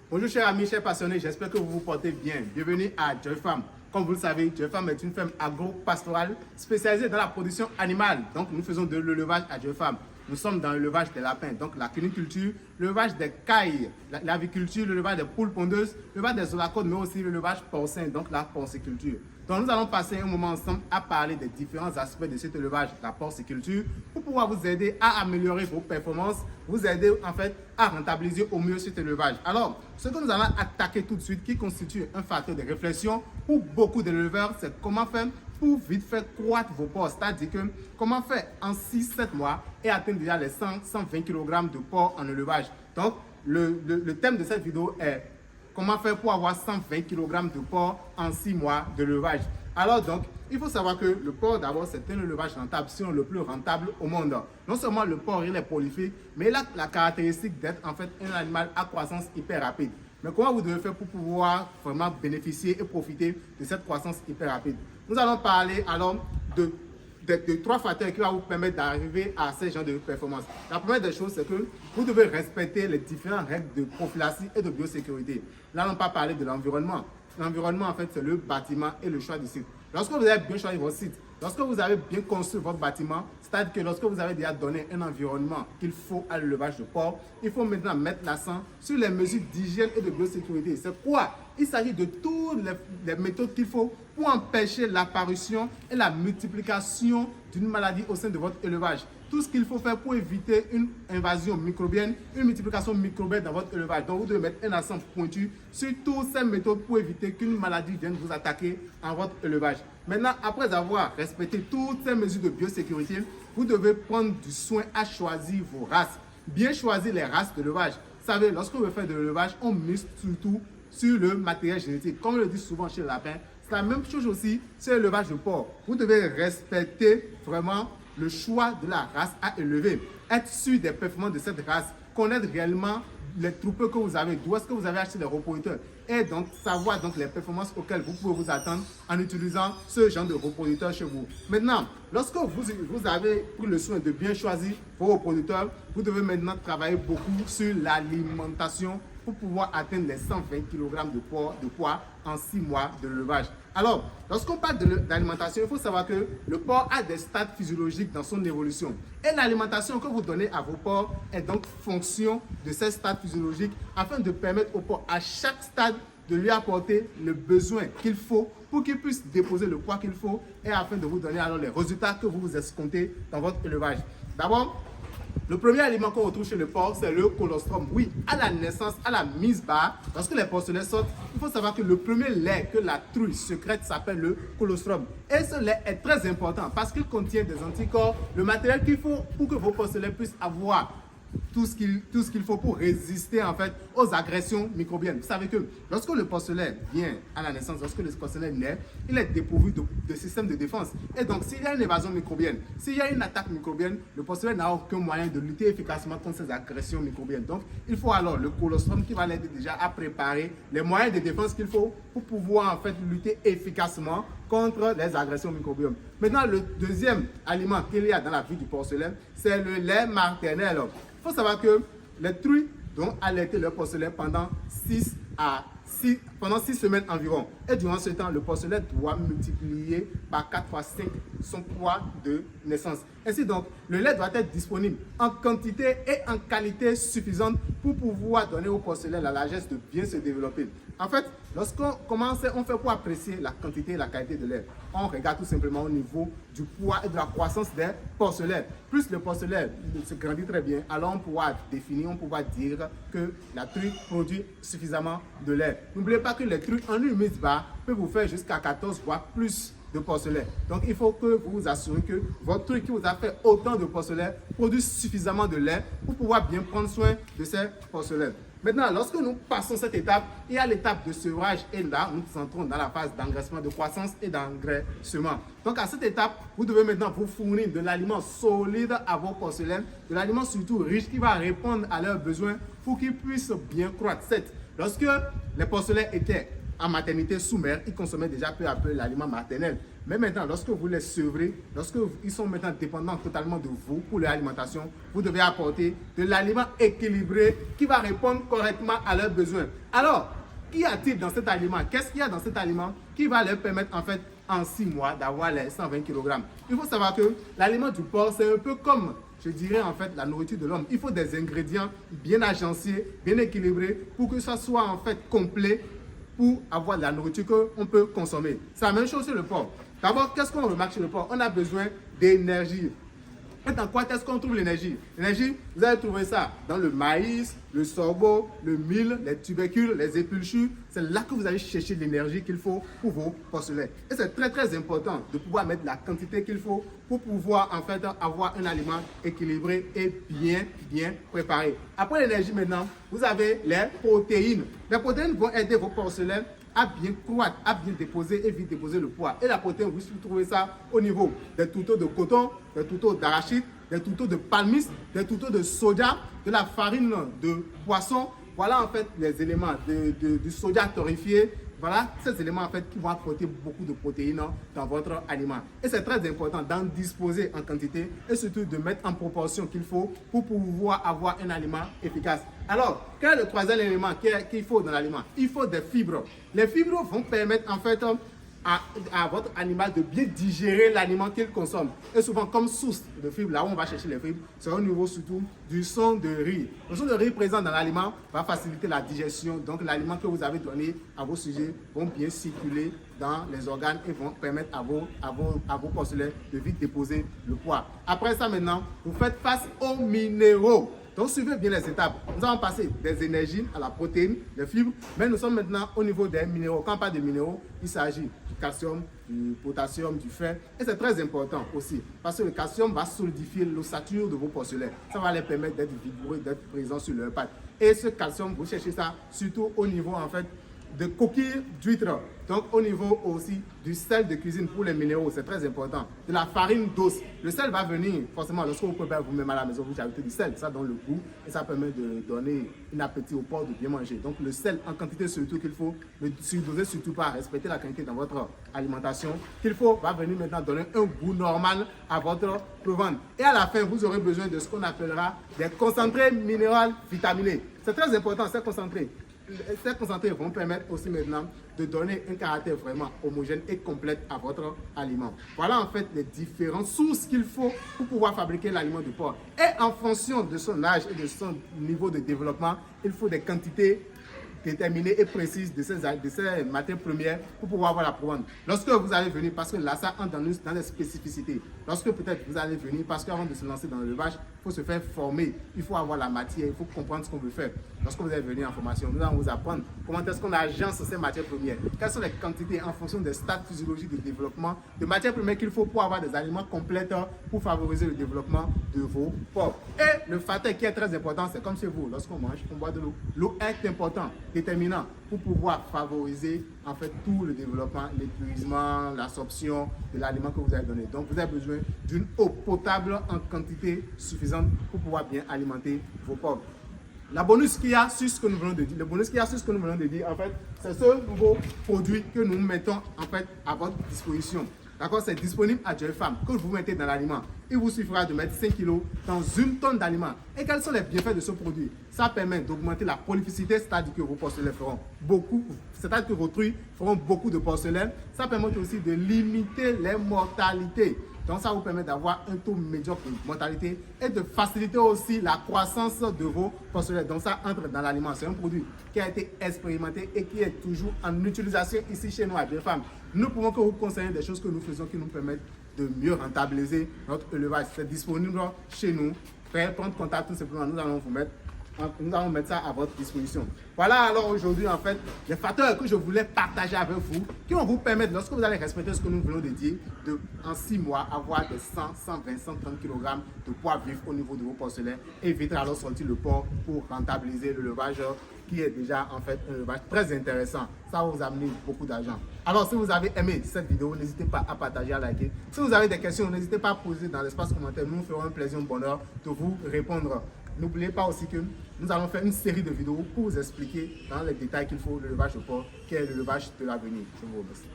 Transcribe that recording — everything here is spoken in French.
Bonjour chers amis, chers passionnés, j'espère que vous vous portez bien. Bienvenue à Joy Farm. Comme vous le savez, Joy Farm est une ferme agro-pastorale spécialisée dans la production animale. Donc nous faisons de l'élevage à Joy Farm. Nous sommes dans l'élevage des lapins, donc la cuniculture, l'élevage des cailles, l'aviculture, l'élevage des poules pondeuses, l'élevage des olacodes, mais aussi l'élevage porcin, donc la porciculture. Donc nous allons passer un moment ensemble à parler des différents aspects de cet élevage, la porciculture, pour pouvoir vous aider à améliorer vos performances, vous aider en fait à rentabiliser au mieux cet élevage. Alors, ce que nous allons attaquer tout de suite, qui constitue un facteur de réflexion pour beaucoup d'éleveurs, c'est comment faire pour vite faire croître vos porcs. C'est-à-dire que comment faire en 6-7 mois et atteindre déjà les 100-120 kg de porcs en élevage. Donc, le thème de cette vidéo est comment faire pour avoir 120 kg de porc en 6 mois d'élevage. Alors donc, il faut savoir que le porc, d'abord, c'est un élevage rentable, sinon le plus rentable au monde. Non seulement le porc, il est prolifique, mais il a la caractéristique d'être en fait un animal à croissance hyper rapide. Mais comment vous devez faire pour pouvoir vraiment bénéficier et profiter de cette croissance hyper rapide? Nous allons parler alors de 3 facteurs qui vont vous permettre d'arriver à ces genres de performance. La première des choses, c'est que vous devez respecter les différentes règles de prophylaxie et de biosécurité. Là, on ne va pas parler de l'environnement. L'environnement, en fait, c'est le bâtiment et le choix du site. Lorsque vous avez bien choisi votre site, lorsque vous avez bien construit votre bâtiment, c'est-à-dire que lorsque vous avez déjà donné un environnement qu'il faut à l'élevage de porc, il faut maintenant mettre l'accent sur les mesures d'hygiène et de biosécurité. C'est quoi? Il s'agit de toutes les méthodes qu'il faut pour empêcher l'apparition et la multiplication d'une maladie au sein de votre élevage. Tout ce qu'il faut faire pour éviter une invasion microbienne, une multiplication microbienne dans votre élevage. Donc, vous devez mettre un accent pointu sur toutes ces méthodes pour éviter qu'une maladie vienne vous attaquer en votre élevage. Maintenant, après avoir respecté toutes ces mesures de biosécurité, vous devez prendre du soin à choisir vos races. Bien choisir les races d'élevage. Vous savez, lorsque vous faites de l'élevage, on mise surtout sur le matériel génétique. Comme on le dit souvent chez le lapin, c'est la même chose aussi sur l'élevage de porc. Vous devez respecter vraiment le choix de la race à élever. Être sûr des performances de cette race. Connaître réellement les troupeaux que vous avez, d'où est-ce que vous avez acheté les reproducteurs. Et donc, savoir donc les performances auxquelles vous pouvez vous attendre en utilisant ce genre de reproducteurs chez vous. Maintenant, lorsque vous avez pris le soin de bien choisir vos reproducteurs, vous devez maintenant travailler beaucoup sur l'alimentation pour pouvoir atteindre les 120 kg de poids en 6 mois de l'élevage. Alors, lorsqu'on parle d'alimentation, il faut savoir que le porc a des stades physiologiques dans son évolution. Et l'alimentation que vous donnez à vos porcs est donc fonction de ces stades physiologiques afin de permettre au porc à chaque stade de lui apporter le besoin qu'il faut pour qu'il puisse déposer le poids qu'il faut et afin de vous donner alors les résultats que vous vous escomptez dans votre élevage. D'abord, le premier aliment qu'on retrouve chez le porc, c'est le colostrum. Oui, à la naissance, à la mise bas, lorsque les porcelets sortent, il faut savoir que le premier lait que la truie sécrète s'appelle le colostrum. Et ce lait est très important parce qu'il contient des anticorps, le matériel qu'il faut pour que vos porcelets puissent avoir tout ce qu'il faut pour résister en fait aux agressions microbiennes. Vous savez que lorsque le porcelet vient à la naissance, lorsque le porcelet naît, il est dépourvu de système de défense. Et donc, s'il y a une évasion microbienne, s'il y a une attaque microbienne, le porcelet n'a aucun moyen de lutter efficacement contre ces agressions microbiennes. Donc, il faut alors le colostrum qui va l'aider déjà à préparer les moyens de défense qu'il faut pour pouvoir en fait lutter efficacement contre les agressions microbiennes. Maintenant, le deuxième aliment qu'il y a dans la vie du porcelet, c'est le lait maternel. Il faut savoir que les truies doivent allaiter leur porcelet pendant 6 semaines environ. Et durant ce temps, le porcelet doit multiplier par 4 fois 5 son poids de naissance. Ainsi donc, le lait doit être disponible en quantité et en qualité suffisante pour pouvoir donner au porcelet la largesse de bien se développer. En fait, lorsqu'on commence, on fait pour apprécier la quantité et la qualité de lait. On regarde tout simplement au niveau du poids et de la croissance des porcelets. Plus le porcelet se grandit très bien, alors on pourra définir, on pourra dire que la truie produit suffisamment de lait. N'oubliez pas que les truies en une mise bas peuvent vous faire jusqu'à 14 voire plus de porcelet. Donc, il faut que vous vous assurez que votre truie qui vous a fait autant de porcelet produit suffisamment de lait pour pouvoir bien prendre soin de ces porcelets. Maintenant, lorsque nous passons cette étape, il y a l'étape de sevrage et là, nous entrons dans la phase d'engraissement de croissance et d'engraissement. Donc, à cette étape, vous devez maintenant vous fournir de l'aliment solide à vos porcelets, de l'aliment surtout riche qui va répondre à leurs besoins pour qu'ils puissent bien croître. Lorsque les porcelets étaient en maternité sous mère, ils consommaient déjà peu à peu l'aliment maternel. Mais maintenant, lorsque vous les sevrez, lorsqu'ils sont maintenant dépendants totalement de vous pour leur alimentation, vous devez apporter de l'aliment équilibré qui va répondre correctement à leurs besoins. Alors, qu'y a-t-il dans cet aliment? Qu'est-ce qu'il y a dans cet aliment qui va leur permettre en fait en 6 mois d'avoir les 120 kg? Il faut savoir que l'aliment du porc, c'est un peu comme, je dirais en fait, la nourriture de l'homme. Il faut des ingrédients bien agencés, bien équilibrés pour que ça soit en fait complet pour avoir de la nourriture qu'on peut consommer. C'est la même chose sur le porc. D'abord, qu'est-ce qu'on remarque chez le porc? On a besoin d'énergie. Dans quoi est-ce qu'on trouve l'énergie? L'énergie, vous allez trouver ça dans le maïs, le sorgho, le mil, les tubercules, les épulchures. C'est là que vous allez chercher l'énergie qu'il faut pour vos porcelets. Et c'est très très important de pouvoir mettre la quantité qu'il faut pour pouvoir en fait avoir un aliment équilibré et bien préparé. Après l'énergie maintenant, vous avez les protéines. Les protéines vont aider vos porcelets à bien croître, à bien déposer et vite déposer le poids. Et la protéine, vous trouvez ça au niveau des tourteaux de coton, des tourteaux d'arachide, des tourteaux de palmiste, des tourteaux de soja, de la farine de poisson. Voilà en fait les éléments du soja torréfié. Voilà ces éléments en fait qui vont apporter beaucoup de protéines dans votre aliment. Et c'est très important d'en disposer en quantité et surtout de mettre en proportion qu'il faut pour pouvoir avoir un aliment efficace. Alors, quel est le troisième élément qu'il faut dans l'aliment? Il faut des fibres. Les fibres vont permettre en fait à votre animal de bien digérer l'aliment qu'il consomme. Et souvent, comme source de fibres, là où on va chercher les fibres, c'est au niveau surtout du son de riz. Le son de riz présent dans l'aliment va faciliter la digestion. Donc, l'aliment que vous avez donné à vos sujets vont bien circuler dans les organes et vont permettre à vos porcelets de vite déposer le poids. Après ça, maintenant, vous faites face aux minéraux. Donc, suivez bien les étapes. Nous allons passer des énergies à la protéine, des fibres, mais nous sommes maintenant au niveau des minéraux. Quand on parle de minéraux, il s'agit du calcium, du potassium, du fer. Et c'est très important aussi, parce que le calcium va solidifier l'ossature de vos porcelets. Ça va les permettre d'être vigoureux, d'être présents sur leurs pattes. Et ce calcium, vous cherchez ça surtout au niveau en fait de coquilles d'huîtres. Donc au niveau aussi du sel de cuisine pour les minéraux, c'est très important. De la farine d'os. Le sel va venir forcément lorsque vous préparez vous-même à la maison, vous ajoutez du sel. Ça donne le goût et ça permet de donner un appétit au porc de bien manger. Donc le sel en quantité surtout qu'il faut, ne surdosez surtout pas, respectez la qualité dans votre alimentation qu'il faut, va venir maintenant donner un goût normal à votre provende. Et à la fin, vous aurez besoin de ce qu'on appellera des concentrés minéraux vitaminés. C'est très important, ces concentrés. Ces concentrés vont permettre aussi maintenant de donner un caractère vraiment homogène et complet à votre aliment. Voilà en fait les différentes sources qu'il faut pour pouvoir fabriquer l'aliment du porc. Et en fonction de son âge et de son niveau de développement, il faut des quantités déterminées et précises de ces matières premières pour pouvoir avoir la provende. Lorsque vous allez venir, parce que là ça entre dans les spécificités, lorsque peut-être vous allez venir, parce qu'avant de se lancer dans l'élevage, il faut se faire former, il faut avoir la matière, il faut comprendre ce qu'on veut faire. Lorsque vous allez venir en formation, nous allons vous apprendre comment est-ce qu'on agence ces matières premières, quelles sont les quantités en fonction des stades physiologiques de développement, de matières premières qu'il faut pour avoir des aliments complets pour favoriser le développement de vos porcs. Et le facteur qui est très important, c'est comme chez vous, lorsqu'on mange, on boit de l'eau. L'eau est important, déterminant pour pouvoir favoriser en fait tout le développement, l'épuisement, l'absorption de l'aliment que vous avez donné. Donc vous avez besoin d'une eau potable en quantité suffisante pour pouvoir bien alimenter vos porcs. La bonus qu'il y a sur ce que nous venons de dire, le bonus qu'il y a sur ce que nous venons de dire, en fait, c'est ce nouveau produit que nous mettons en fait à votre disposition. D'accord, c'est disponible à Joy Farm que vous mettez dans l'aliment. Il vous suffira de mettre 5 kg dans une tonne d'aliments. Et quels sont les bienfaits de ce produit? Ça permet d'augmenter la prolificité, c'est-à-dire que vos porcelets feront beaucoup, c'est-à-dire que vos truies feront beaucoup de porcelaine. Ça permet aussi de limiter les mortalités. Donc ça vous permet d'avoir un taux médiocre de mortalité et de faciliter aussi la croissance de vos porcelets. Donc ça entre dans l'aliment. C'est un produit qui a été expérimenté et qui est toujours en utilisation ici chez nous à Joy Farm. Nous pouvons que vous conseiller des choses que nous faisons qui nous permettent de mieux rentabiliser notre élevage. C'est disponible chez nous. Faites prendre contact tout simplement. Nous allons mettre ça à votre disposition. Voilà alors aujourd'hui en fait les facteurs que je voulais partager avec vous qui vont vous permettre, lorsque vous allez respecter ce que nous venons de dire, de en 6 mois avoir des 100, 120, 130 kg de poids vif au niveau de vos porcelets et vite alors sortir le porc pour rentabiliser l'élevage qui est déjà en fait un élevage très intéressant. Ça va vous amener beaucoup d'argent. Alors si vous avez aimé cette vidéo, n'hésitez pas à partager, à liker. Si vous avez des questions, n'hésitez pas à poser dans l'espace commentaire. Nous ferons un plaisir, un bonheur de vous répondre. N'oubliez pas aussi que nous allons faire une série de vidéos pour vous expliquer dans les détails qu'il faut l'élevage au porc, qui est l'élevage de l'avenir. Je vous remercie.